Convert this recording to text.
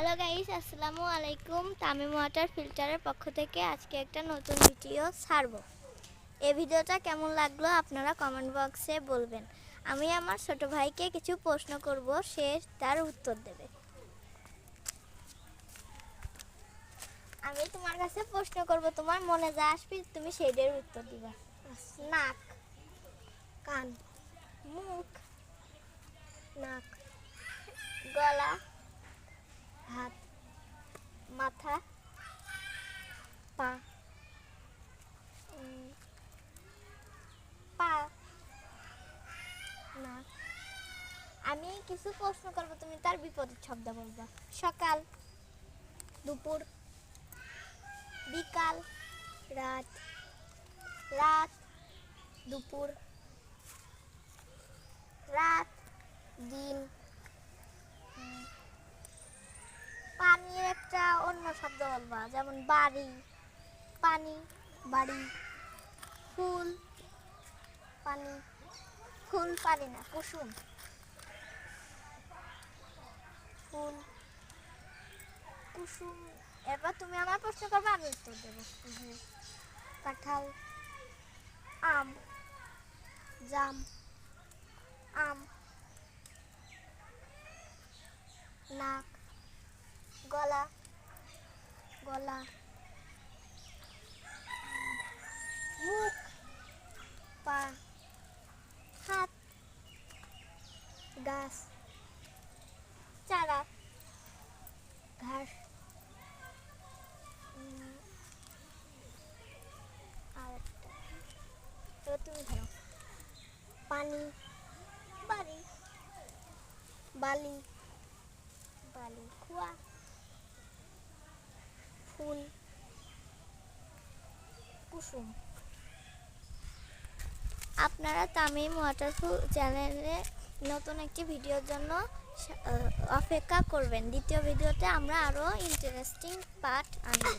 Hello guys, আসসালামু আলাইকুম। Tamim water ফিল্টারের পক্ষ থেকে আজকে একটা নতুন ভিডিও ছাড়ব। এই ভিডিওটা কেমন লাগলো আপনারা কমেন্ট বক্সে বলবেন। আমি আমার ছোট ভাইকে কিছু প্রশ্ন করব, সে তার উত্তর দেবে। আমি তোমার কাছে প্রশ্ন করব, তোমার মনে যা আসবে তুমি সেইটার উত্তর দিবা। নাক, কান, মুখ, নাক, গলা, হাত, মাথা, পা, পা। নাক। আমি কিছু প্রশ্ন করব, তুমি তার বিপরীত শব্দ বলবা। সকাল, দুপুর, বিকাল, রাত, রাত, দুপুর, রাত, দিন, পানির একটা অন্য শব্দ বলবা, যেমন বাড়ি, পানি, বাড়ি, ফুল, পানি, ফুল পানি না, কুসুম, ফুল, কুসুম। এবার তুমি আমার প্রশ্ন করবে, আমি উত্তর দেবো। কাঁঠাল, আম, জাম, আম, নাক, গলা, গলা, মুখ, পা, হাত, গাছ, চারা, ঘাস, আর একটা। এবার তুমি ধরো। পানি, বাড়ি, বালি, বালি, কুয়া, ফুল। কুসুম। আপনারা তামিম ওয়াটারফুল চ্যানেলে নতুন একটি ভিডিওর জন্য অপেক্ষা করবেন। দ্বিতীয় ভিডিওতে আমরা আরও ইন্টারেস্টিং পার্ট আনব।